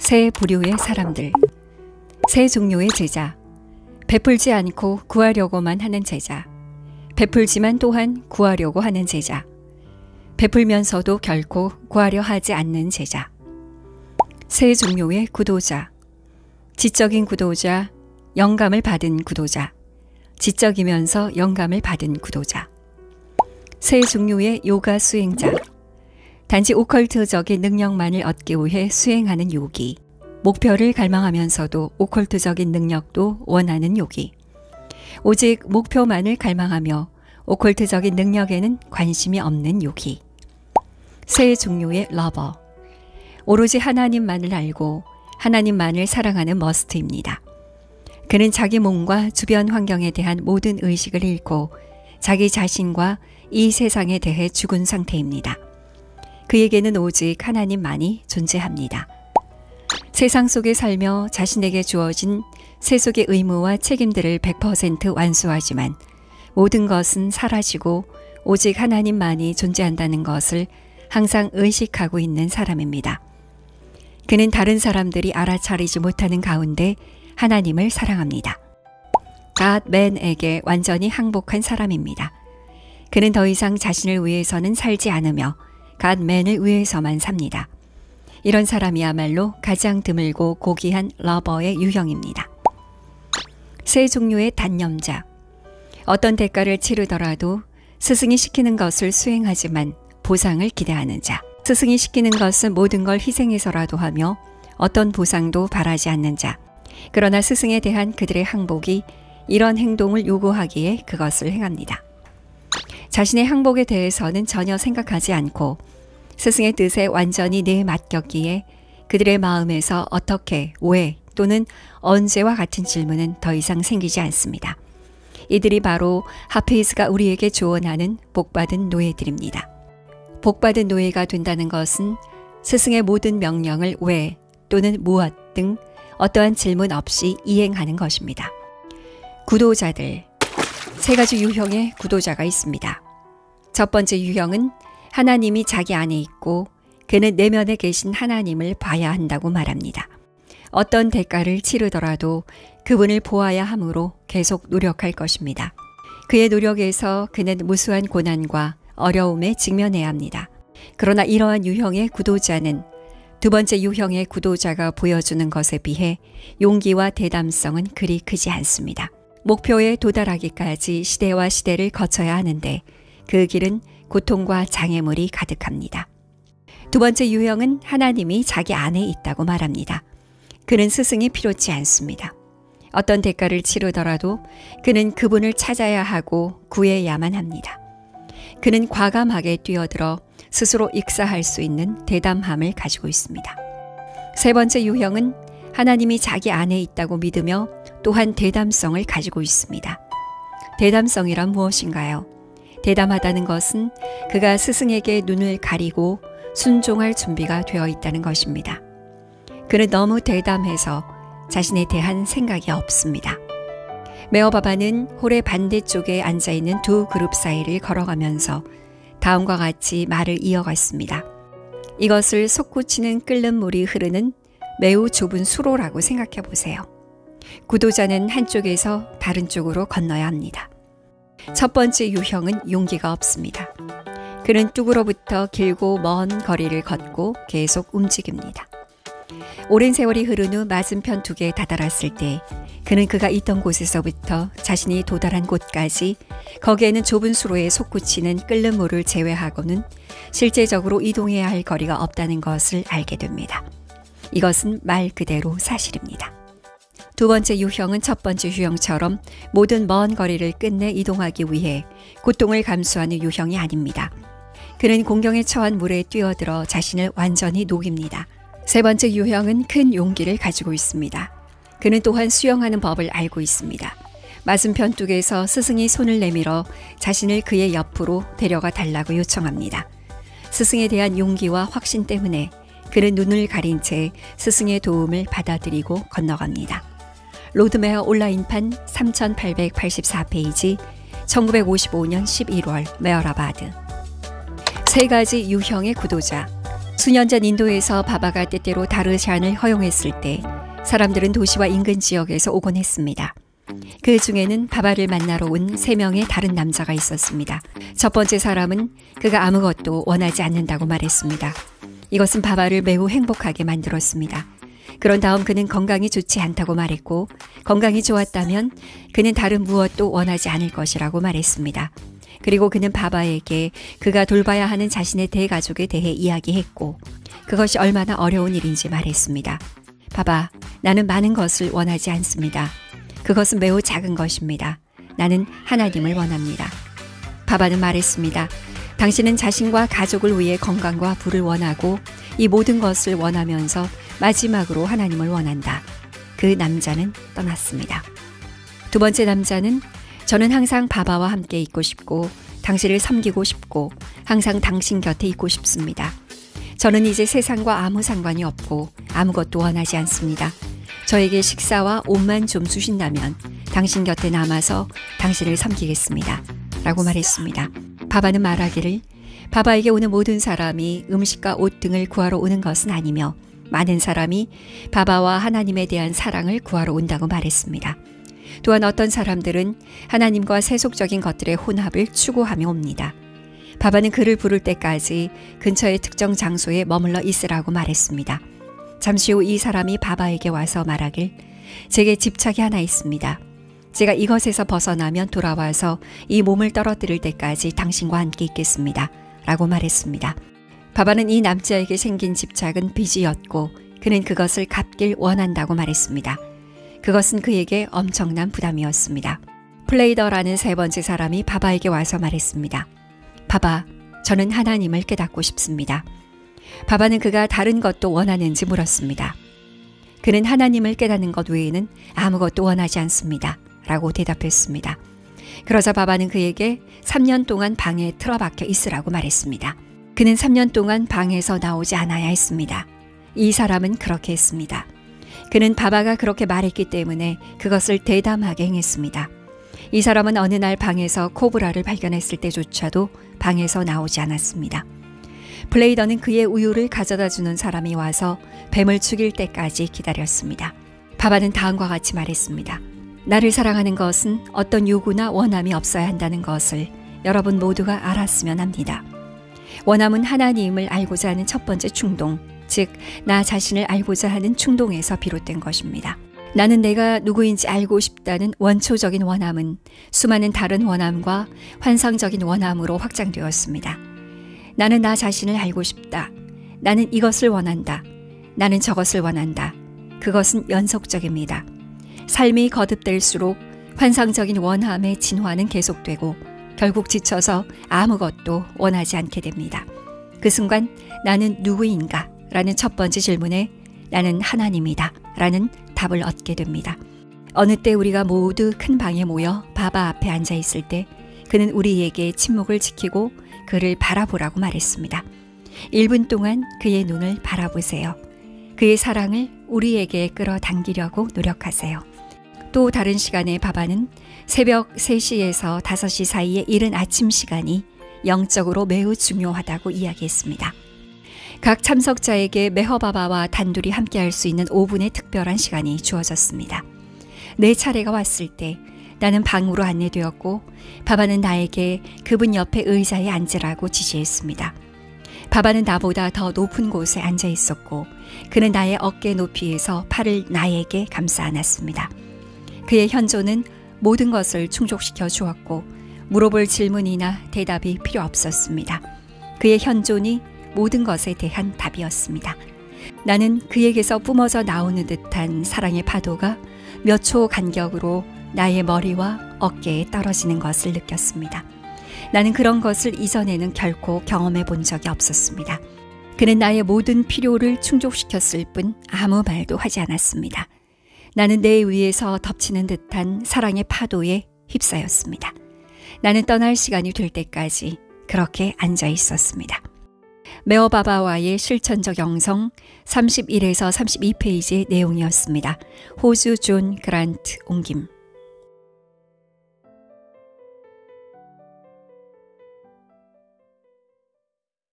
세 부류의 사람들. 세 종류의 제자. 베풀지 않고 구하려고만 하는 제자. 베풀지만 또한 구하려고 하는 제자. 베풀면서도 결코 구하려 하지 않는 제자. 세 종류의 구도자. 지적인 구도자, 영감을 받은 구도자. 지적이면서 영감을 받은 구도자. 세 종류의 요가 수행자. 단지 오컬트적인 능력만을 얻기 위해 수행하는 요기. 목표를 갈망하면서도 오컬트적인 능력도 원하는 요기. 오직 목표만을 갈망하며 오컬트적인 능력에는 관심이 없는 요기. 세 종류의 러버. 오로지 하나님만을 알고 하나님만을 사랑하는 머스트입니다. 그는 자기 몸과 주변 환경에 대한 모든 의식을 잃고 자기 자신과 이 세상에 대해 죽은 상태입니다. 그에게는 오직 하나님만이 존재합니다. 세상 속에 살며 자신에게 주어진 세속의 의무와 책임들을 100% 완수하지만 모든 것은 사라지고 오직 하나님만이 존재한다는 것을 항상 의식하고 있는 사람입니다. 그는 다른 사람들이 알아차리지 못하는 가운데 하나님을 사랑합니다. 갓맨에게 완전히 항복한 사람입니다. 그는 더 이상 자신을 위해서는 살지 않으며 갓맨을 위해서만 삽니다. 이런 사람이야말로 가장 드물고 고귀한 러버의 유형입니다. 세 종류의 단념자. 어떤 대가를 치르더라도 스승이 시키는 것을 수행하지만 보상을 기대하는 자. 스승이 시키는 것은 모든 걸 희생해서라도 하며 어떤 보상도 바라지 않는 자. 그러나 스승에 대한 그들의 항복이 이런 행동을 요구하기에 그것을 행합니다. 자신의 항복에 대해서는 전혀 생각하지 않고 스승의 뜻에 완전히 내맡겼기에 그들의 마음에서 어떻게, 왜 또는 언제와 같은 질문은 더 이상 생기지 않습니다. 이들이 바로 하피즈가 우리에게 조언하는 복받은 노예들입니다. 복받은 노예가 된다는 것은 스승의 모든 명령을 왜 또는 무엇 등 어떠한 질문 없이 이행하는 것입니다. 구도자들. 세 가지 유형의 구도자가 있습니다. 첫 번째 유형은 하나님이 자기 안에 있고 그는 내면에 계신 하나님을 봐야 한다고 말합니다. 어떤 대가를 치르더라도 그분을 보아야 하므로 계속 노력할 것입니다. 그의 노력에서 그는 무수한 고난과 어려움에 직면해야 합니다. 그러나 이러한 유형의 구도자는 두 번째 유형의 구도자가 보여주는 것에 비해 용기와 대담성은 그리 크지 않습니다. 목표에 도달하기까지 시대와 시대를 거쳐야 하는데 그 길은 고통과 장애물이 가득합니다. 두 번째 유형은 하나님이 자기 안에 있다고 말합니다. 그는 스승이 필요치 않습니다. 어떤 대가를 치르더라도 그는 그분을 찾아야 하고 구해야만 합니다. 그는 과감하게 뛰어들어 스스로 익사할 수 있는 대담함을 가지고 있습니다. 세 번째 유형은 하나님이 자기 안에 있다고 믿으며 또한 대담성을 가지고 있습니다. 대담성이란 무엇인가요? 대담하다는 것은 그가 스승에게 눈을 가리고 순종할 준비가 되어 있다는 것입니다. 그는 너무 대담해서 자신에 대한 생각이 없습니다. 메어바바는 홀의 반대쪽에 앉아있는 두 그룹 사이를 걸어가면서 다음과 같이 말을 이어갔습니다. 이것을 솟구치는 끓는 물이 흐르는 매우 좁은 수로라고 생각해 보세요. 구도자는 한쪽에서 다른 쪽으로 건너야 합니다. 첫 번째 유형은 용기가 없습니다. 그는 뚝으로부터 길고 먼 거리를 걷고 계속 움직입니다. 오랜 세월이 흐른 후 맞은편 둑에 다다랐을 때 그는 그가 있던 곳에서부터 자신이 도달한 곳까지 거기에는 좁은 수로에 솟구치는 끓는 물을 제외하고는 실제적으로 이동해야 할 거리가 없다는 것을 알게 됩니다. 이것은 말 그대로 사실입니다. 두 번째 유형은 첫 번째 유형처럼 모든 먼 거리를 끝내 이동하기 위해 고통을 감수하는 유형이 아닙니다. 그는 공경에 처한 물에 뛰어들어 자신을 완전히 녹입니다. 세 번째 유형은 큰 용기를 가지고 있습니다. 그는 또한 수영하는 법을 알고 있습니다. 맞은편 뚝에서 스승이 손을 내밀어 자신을 그의 옆으로 데려가 달라고 요청합니다. 스승에 대한 용기와 확신 때문에 그는 눈을 가린 채 스승의 도움을 받아들이고 건너갑니다. 로드메어 온라인판 3884페이지 1955년 11월 메어라바드. 세 가지 유형의 구도자. 수년 전 인도에서 바바가 때때로 다르샨을 허용했을 때 사람들은 도시와 인근 지역에서 오곤 했습니다. 그 중에는 바바를 만나러 온 3명의 다른 남자가 있었습니다. 첫 번째 사람은 그가 아무것도 원하지 않는다고 말했습니다. 이것은 바바를 매우 행복하게 만들었습니다. 그런 다음 그는 건강이 좋지 않다고 말했고 건강이 좋았다면 그는 다른 무엇도 원하지 않을 것이라고 말했습니다. 그리고 그는 바바에게 그가 돌봐야 하는 자신의 대가족에 대해 이야기했고 그것이 얼마나 어려운 일인지 말했습니다. 바바, 나는 많은 것을 원하지 않습니다. 그것은 매우 작은 것입니다. 나는 하나님을 원합니다. 바바는 말했습니다. 당신은 자신과 가족을 위해 건강과 부를 원하고 이 모든 것을 원하면서 마지막으로 하나님을 원한다. 그 남자는 떠났습니다. 두 번째 남자는 저는 항상 바바와 함께 있고 싶고 당신을 섬기고 싶고 항상 당신 곁에 있고 싶습니다. 저는 이제 세상과 아무 상관이 없고 아무것도 원하지 않습니다. 저에게 식사와 옷만 좀 주신다면 당신 곁에 남아서 당신을 섬기겠습니다. 라고 말했습니다. 바바는 말하기를 바바에게 오는 모든 사람이 음식과 옷 등을 구하러 오는 것은 아니며 많은 사람이 바바와 하나님에 대한 사랑을 구하러 온다고 말했습니다. 또한 어떤 사람들은 하나님과 세속적인 것들의 혼합을 추구하며 옵니다. 바바는 그를 부를 때까지 근처의 특정 장소에 머물러 있으라고 말했습니다. 잠시 후 이 사람이 바바에게 와서 말하길 제게 집착이 하나 있습니다. 제가 이것에서 벗어나면 돌아와서 이 몸을 떨어뜨릴 때까지 당신과 함께 있겠습니다. 라고 말했습니다. 바바는 이 남자에게 생긴 집착은 빚이었고 그는 그것을 갚길 원한다고 말했습니다. 그것은 그에게 엄청난 부담이었습니다. 플레이더라는 세 번째 사람이 바바에게 와서 말했습니다. 바바, 저는 하나님을 깨닫고 싶습니다. 바바는 그가 다른 것도 원하는지 물었습니다. 그는 하나님을 깨닫는 것 외에는 아무것도 원하지 않습니다. 라고 대답했습니다. 그러자 바바는 그에게 3년 동안 방에 틀어박혀 있으라고 말했습니다. 그는 3년 동안 방에서 나오지 않아야 했습니다. 이 사람은 그렇게 했습니다. 그는 바바가 그렇게 말했기 때문에 그것을 대담하게 행했습니다. 이 사람은 어느 날 방에서 코브라를 발견했을 때조차도 방에서 나오지 않았습니다. 블레이더는 그의 우유를 가져다 주는 사람이 와서 뱀을 죽일 때까지 기다렸습니다. 바바는 다음과 같이 말했습니다. 나를 사랑하는 것은 어떤 요구나 원함이 없어야 한다는 것을 여러분 모두가 알았으면 합니다. 원함은 하나님을 알고자 하는 첫 번째 충동, 즉 나 자신을 알고자 하는 충동에서 비롯된 것입니다. 나는 내가 누구인지 알고 싶다는 원초적인 원함은 수많은 다른 원함과 환상적인 원함으로 확장되었습니다. 나는 나 자신을 알고 싶다. 나는 이것을 원한다. 나는 저것을 원한다. 그것은 연속적입니다. 삶이 거듭될수록 환상적인 원함의 진화는 계속되고 결국 지쳐서 아무것도 원하지 않게 됩니다. 그 순간 나는 누구인가? 라는 첫 번째 질문에 나는 하나님이다 라는 답을 얻게 됩니다. 어느 때 우리가 모두 큰 방에 모여 바바 앞에 앉아 있을 때 그는 우리에게 침묵을 지키고 그를 바라보라고 말했습니다. 1분 동안 그의 눈을 바라보세요. 그의 사랑을 우리에게 끌어당기려고 노력하세요. 또 다른 시간에 바바는 새벽 3시에서 5시 사이의 이른 아침 시간이 영적으로 매우 중요하다고 이야기했습니다. 각 참석자에게 메허바바와 단둘이 함께할 수 있는 5분의 특별한 시간이 주어졌습니다. 내 차례가 왔을 때 나는 방으로 안내되었고 바바는 나에게 그분 옆에 의자에 앉으라고 지시했습니다. 바바는 나보다 더 높은 곳에 앉아 있었고 그는 나의 어깨 높이에서 팔을 나에게 감싸 안았습니다. 그의 현조는 모든 것을 충족시켜 주었고 물어볼 질문이나 대답이 필요 없었습니다. 그의 현존이 모든 것에 대한 답이었습니다. 나는 그에게서 뿜어져 나오는 듯한 사랑의 파도가 몇 초 간격으로 나의 머리와 어깨에 떨어지는 것을 느꼈습니다. 나는 그런 것을 이전에는 결코 경험해 본 적이 없었습니다. 그는 나의 모든 필요를 충족시켰을 뿐 아무 말도 하지 않았습니다. 나는 내 위에서 덮치는 듯한 사랑의 파도에 휩싸였습니다. 나는 떠날 시간이 될 때까지 그렇게 앉아 있었습니다. 메허바바와의 실천적 영성 31에서 32페이지의 내용이었습니다. 호주 존 그란트 옮김.